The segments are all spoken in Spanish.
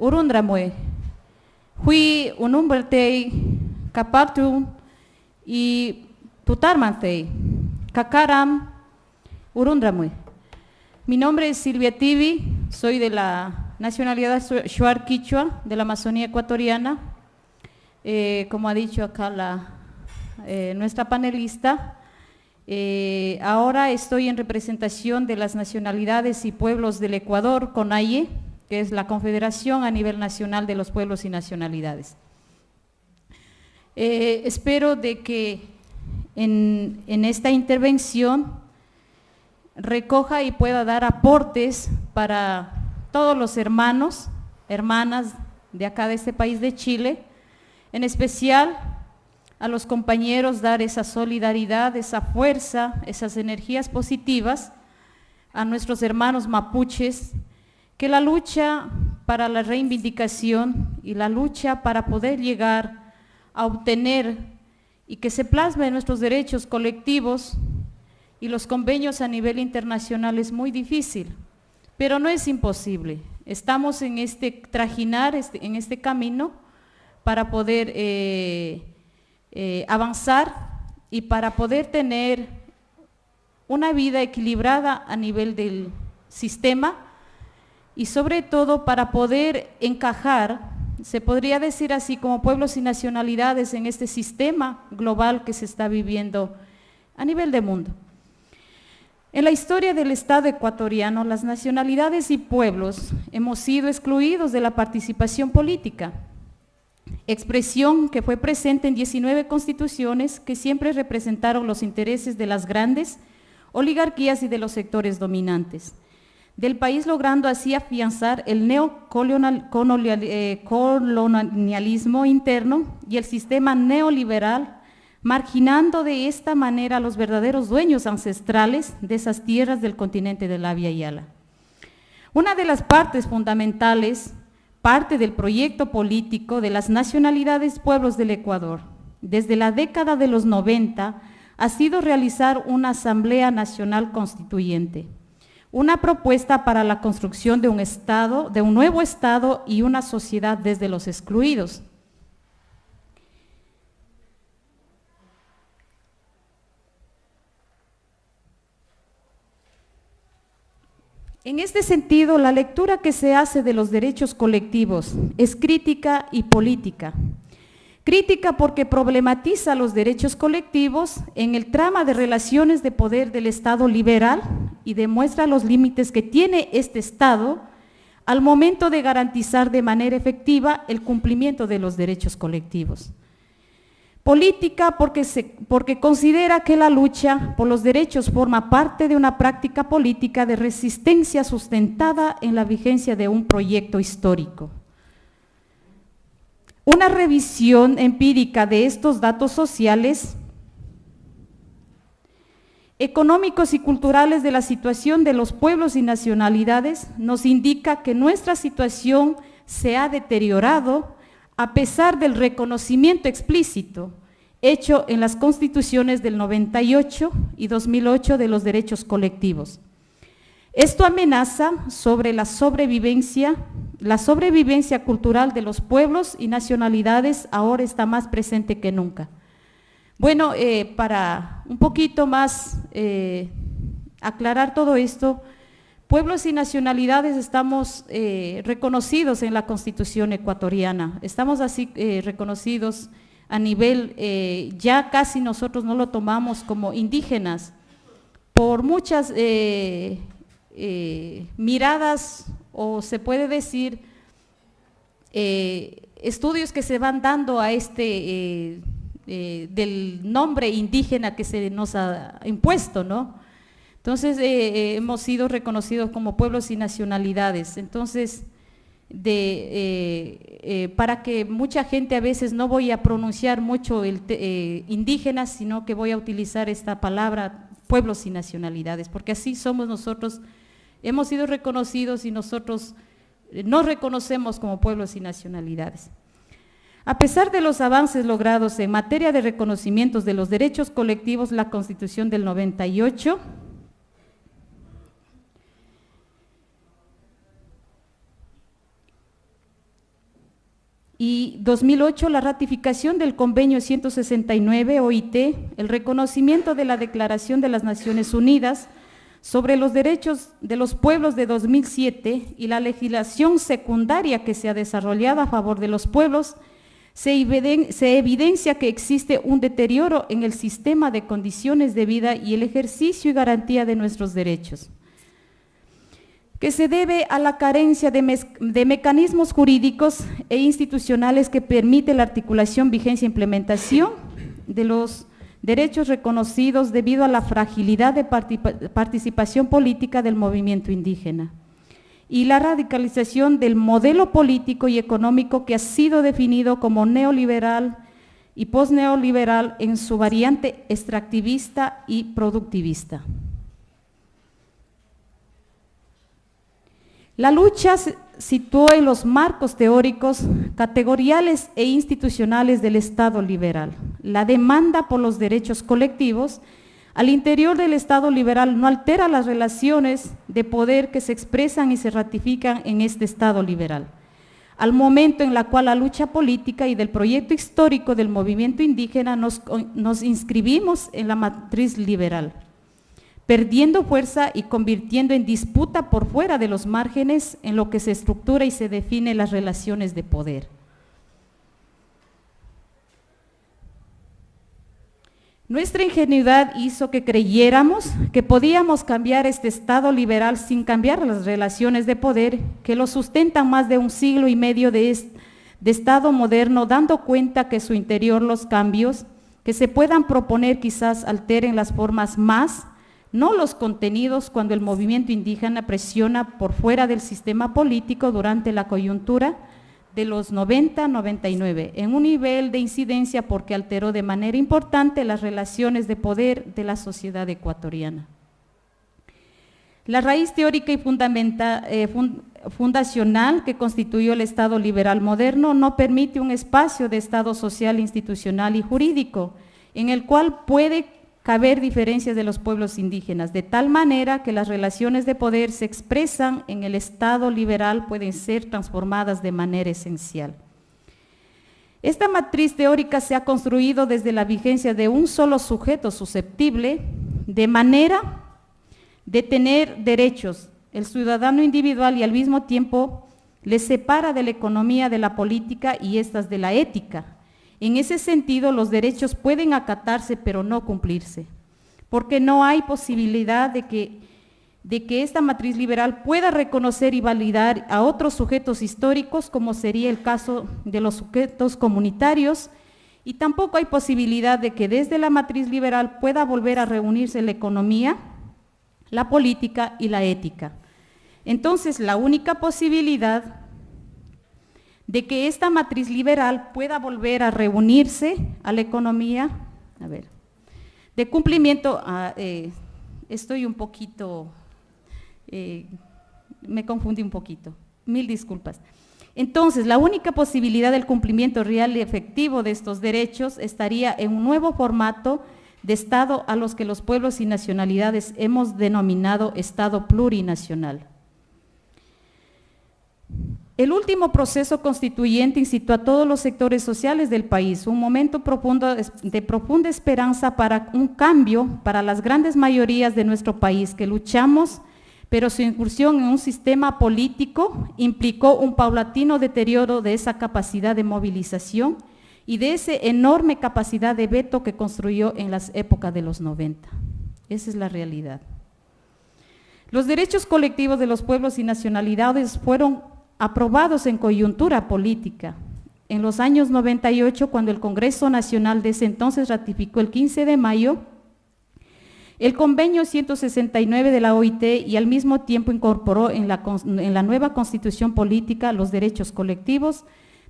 urundramue, hui unumbertei, kapartu y tutarmantei, kakaram, urundramue. Mi nombre es Silvia Tibi, soy de la nacionalidad Shuar Quichua, de la Amazonía ecuatoriana. Como ha dicho acá nuestra panelista, ahora estoy en representación de las nacionalidades y pueblos del Ecuador, CONAIE, que es la Confederación a nivel nacional de los pueblos y nacionalidades. Espero de que en esta intervención recoja y pueda dar aportes para todos los hermanos, hermanas de acá de este país de Chile, en especial a los compañeros dar esa solidaridad, esa fuerza, esas energías positivas a nuestros hermanos mapuches, que la lucha para la reivindicación y la lucha para poder llegar a obtener y que se plasmen nuestros derechos colectivos y los convenios a nivel internacional es muy difícil, pero no es imposible. Estamos en este trajinar, en este camino para poder avanzar y para poder tener una vida equilibrada a nivel del sistema y sobre todo para poder encajar, se podría decir así, como pueblos y nacionalidades en este sistema global que se está viviendo a nivel del mundo. En la historia del Estado ecuatoriano, las nacionalidades y pueblos hemos sido excluidos de la participación política, expresión que fue presente en 19 constituciones que siempre representaron los intereses de las grandes oligarquías y de los sectores dominantes del país, logrando así afianzar el neocolonialismo interno y el sistema neoliberal, marginando de esta manera a los verdaderos dueños ancestrales de esas tierras del continente de la Via Yala. Una de las partes fundamentales, parte del proyecto político de las nacionalidades pueblos del Ecuador, desde la década de los 90, ha sido realizar una Asamblea Nacional Constituyente, una propuesta para la construcción de un Estado, de un nuevo Estado y una sociedad desde los excluidos. En este sentido, la lectura que se hace de los derechos colectivos es crítica y política. Crítica porque problematiza los derechos colectivos en el trama de relaciones de poder del Estado liberal y demuestra los límites que tiene este Estado al momento de garantizar de manera efectiva el cumplimiento de los derechos colectivos. Política porque considera que la lucha por los derechos forma parte de una práctica política de resistencia sustentada en la vigencia de un proyecto histórico. Una revisión empírica de estos datos sociales, económicos y culturales de la situación de los pueblos y nacionalidades nos indica que nuestra situación se ha deteriorado a pesar del reconocimiento explícito hecho en las constituciones del 98 y 2008 de los derechos colectivos. Esto amenaza sobre la sobrevivencia cultural de los pueblos y nacionalidades, ahora está más presente que nunca. Bueno, para un poquito más aclarar todo esto, pueblos y nacionalidades estamos reconocidos en la Constitución ecuatoriana, estamos así reconocidos a nivel, ya casi nosotros no lo tomamos como indígenas, por muchas miradas, o se puede decir, estudios que se van dando a del nombre indígena que se nos ha impuesto, ¿no? Entonces, hemos sido reconocidos como pueblos y nacionalidades. Entonces, para que mucha gente a veces no voy a pronunciar mucho el indígena, sino que voy a utilizar esta palabra pueblos y nacionalidades, porque así somos nosotros, hemos sido reconocidos y nosotros nos reconocemos como pueblos y nacionalidades. A pesar de los avances logrados en materia de reconocimientos de los derechos colectivos, la Constitución del 98 y 2008 la ratificación del convenio 169 OIT, el reconocimiento de la Declaración de las Naciones Unidas sobre los derechos de los pueblos de 2007 y la legislación secundaria que se ha desarrollado a favor de los pueblos, se evidencia que existe un deterioro en el sistema de condiciones de vida y el ejercicio y garantía de nuestros derechos, que se debe a la carencia de mecanismos jurídicos e institucionales que permiten la articulación, vigencia e implementación de los derechos reconocidos debido a la fragilidad de participación política del movimiento indígena y la radicalización del modelo político y económico que ha sido definido como neoliberal y posneoliberal en su variante extractivista y productivista. La lucha se situó en los marcos teóricos, categoriales e institucionales del Estado liberal. La demanda por los derechos colectivos al interior del Estado liberal no altera las relaciones de poder que se expresan y se ratifican en este Estado liberal, al momento en la cual la lucha política y del proyecto histórico del movimiento indígena nos inscribimos en la matriz liberal, perdiendo fuerza y convirtiendo en disputa por fuera de los márgenes en lo que se estructura y se define las relaciones de poder. Nuestra ingenuidad hizo que creyéramos que podíamos cambiar este Estado liberal sin cambiar las relaciones de poder que lo sustentan más de un siglo y medio de Estado moderno, dando cuenta que su interior los cambios que se puedan proponer quizás alteren las formas más, no los contenidos, cuando el movimiento indígena presiona por fuera del sistema político durante la coyuntura de los 90-99, en un nivel de incidencia porque alteró de manera importante las relaciones de poder de la sociedad ecuatoriana. La raíz teórica y fundacional que constituyó el Estado liberal moderno no permite un espacio de Estado social, institucional y jurídico, en el cual puede caber diferencias de los pueblos indígenas, de tal manera que las relaciones de poder se expresan en el Estado liberal pueden ser transformadas de manera esencial. Esta matriz teórica se ha construido desde la vigencia de un solo sujeto susceptible, de manera de tener derechos, el ciudadano individual, y al mismo tiempo les separa de la economía, de la política y estas de la ética. En ese sentido, los derechos pueden acatarse pero no cumplirse, porque no hay posibilidad de que esta matriz liberal pueda reconocer y validar a otros sujetos históricos, como sería el caso de los sujetos comunitarios, y tampoco hay posibilidad de que desde la matriz liberal pueda volver a reunirse la economía, la política y la ética. Entonces, la única posibilidad de que esta matriz liberal pueda volver a reunirse a la economía, de cumplimiento, estoy un poquito, me confundí un poquito, mil disculpas. Entonces, la única posibilidad del cumplimiento real y efectivo de estos derechos estaría en un nuevo formato de Estado a los que los pueblos y nacionalidades hemos denominado Estado plurinacional. El último proceso constituyente incitó a todos los sectores sociales del país, un momento de profunda esperanza para un cambio para las grandes mayorías de nuestro país que luchamos, pero su incursión en un sistema político implicó un paulatino deterioro de esa capacidad de movilización y de esa enorme capacidad de veto que construyó en las épocas de los 90. Esa es la realidad. Los derechos colectivos de los pueblos y nacionalidades fueron aprobados en coyuntura política. En los años 98, cuando el Congreso Nacional de ese entonces ratificó el 15 de mayo el convenio 169 de la OIT y al mismo tiempo incorporó en la nueva Constitución política los derechos colectivos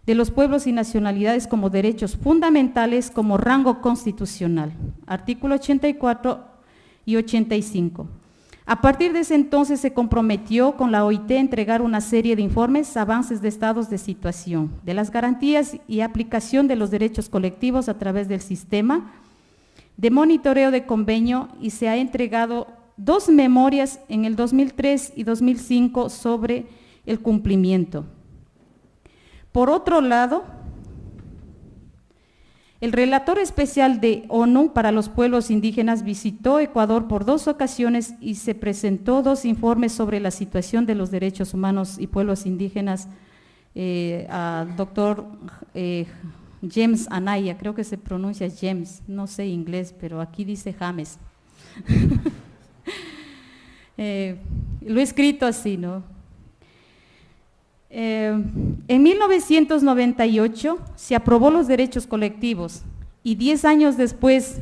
de los pueblos y nacionalidades como derechos fundamentales como rango constitucional, artículo 84 y 85. A partir de ese entonces se comprometió con la OIT a entregar una serie de informes, avances de estados de situación, de las garantías y aplicación de los derechos colectivos a través del sistema de monitoreo de convenio, y se ha entregado 2 memorias en el 2003 y 2005 sobre el cumplimiento. Por otro lado, El relator especial de ONU para los pueblos indígenas visitó Ecuador por 2 ocasiones y se presentó 2 informes sobre la situación de los derechos humanos y pueblos indígenas al doctor James Anaya, creo que se pronuncia James, no sé inglés, pero aquí dice James. Lo he escrito así, ¿no? En 1998 se aprobó los derechos colectivos y 10 años después,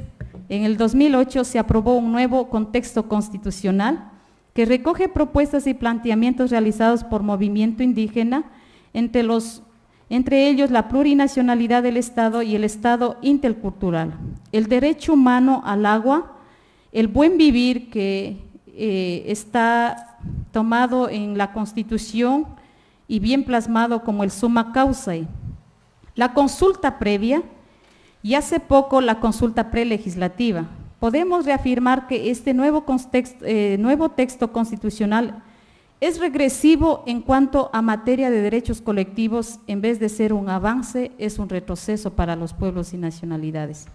en el 2008, se aprobó un nuevo contexto constitucional que recoge propuestas y planteamientos realizados por movimiento indígena, entre ellos la plurinacionalidad del Estado y el Estado intercultural, el derecho humano al agua, el buen vivir que está tomado en la Constitución y bien plasmado como el summa causa, la consulta previa y hace poco la consulta prelegislativa. Podemos reafirmar que este nuevo texto constitucional es regresivo en cuanto a materia de derechos colectivos, en vez de ser un avance, es un retroceso para los pueblos y nacionalidades.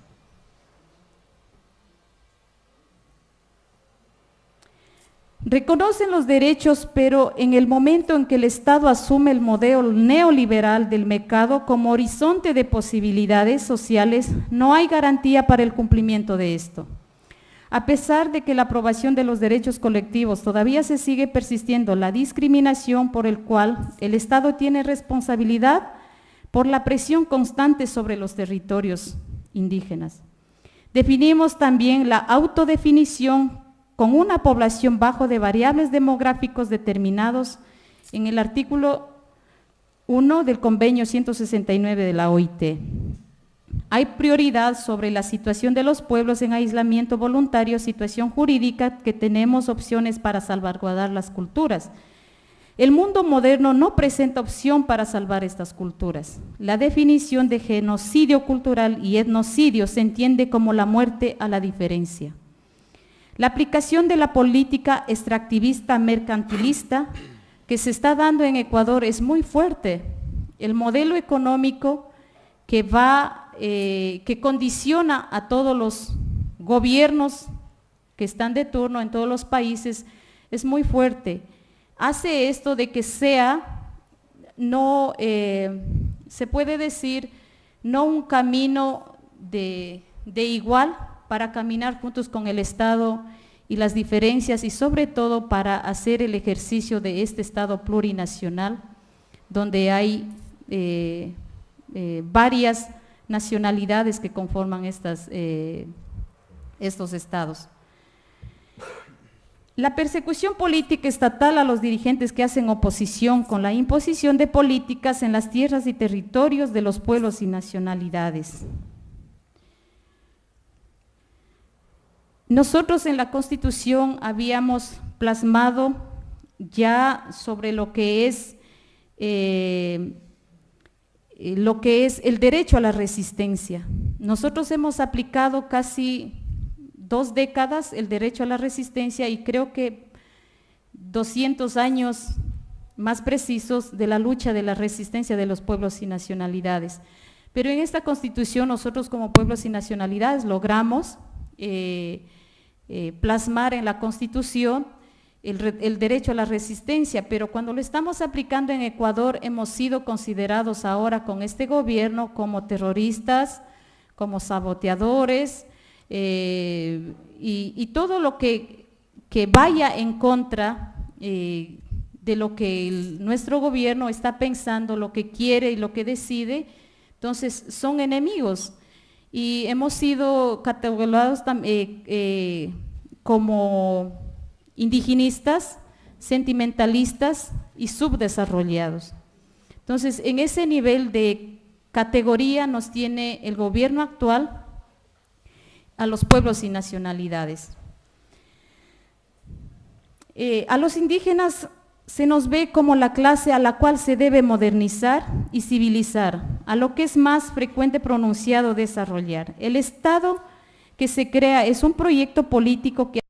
Reconocen los derechos, pero en el momento en que el Estado asume el modelo neoliberal del mercado como horizonte de posibilidades sociales, no hay garantía para el cumplimiento de esto. A pesar de que la aprobación de los derechos colectivos todavía se sigue persistiendo la discriminación por el cual el Estado tiene responsabilidad por la presión constante sobre los territorios indígenas. Definimos también la autodefinición con una población bajo de variables demográficos determinados en el artículo 1 del convenio 169 de la OIT. Hay prioridad sobre la situación de los pueblos en aislamiento voluntario, situación jurídica que tenemos opciones para salvaguardar las culturas. El mundo moderno no presenta opción para salvar estas culturas. La definición de genocidio cultural y etnocidio se entiende como la muerte a la diferencia. La aplicación de la política extractivista mercantilista que se está dando en Ecuador es muy fuerte. El modelo económico que condiciona a todos los gobiernos que están de turno en todos los países es muy fuerte. Hace esto de que sea, no, se puede decir, no un camino de igual, para caminar juntos con el Estado y las diferencias y sobre todo para hacer el ejercicio de este Estado plurinacional, donde hay varias nacionalidades que conforman estos estados. La persecución política estatal a los dirigentes que hacen oposición con la imposición de políticas en las tierras y territorios de los pueblos y nacionalidades. Nosotros en la Constitución habíamos plasmado ya sobre lo que es el derecho a la resistencia. Nosotros hemos aplicado casi 2 décadas el derecho a la resistencia y creo que 200 años más precisos de la lucha de la resistencia de los pueblos y nacionalidades. Pero en esta Constitución nosotros como pueblos y nacionalidades logramos plasmar en la Constitución el derecho a la resistencia, pero cuando lo estamos aplicando en Ecuador hemos sido considerados ahora con este gobierno como terroristas, como saboteadores y todo lo que vaya en contra de lo que nuestro gobierno está pensando, lo que quiere y lo que decide, entonces son enemigos. Y hemos sido catalogados como indigenistas, sentimentalistas y subdesarrollados. Entonces, en ese nivel de categoría nos tiene el gobierno actual a los pueblos y nacionalidades. A los indígenas se nos ve como la clase a la cual se debe modernizar y civilizar, a lo que es más frecuente pronunciado desarrollar. El Estado que se crea es un proyecto político que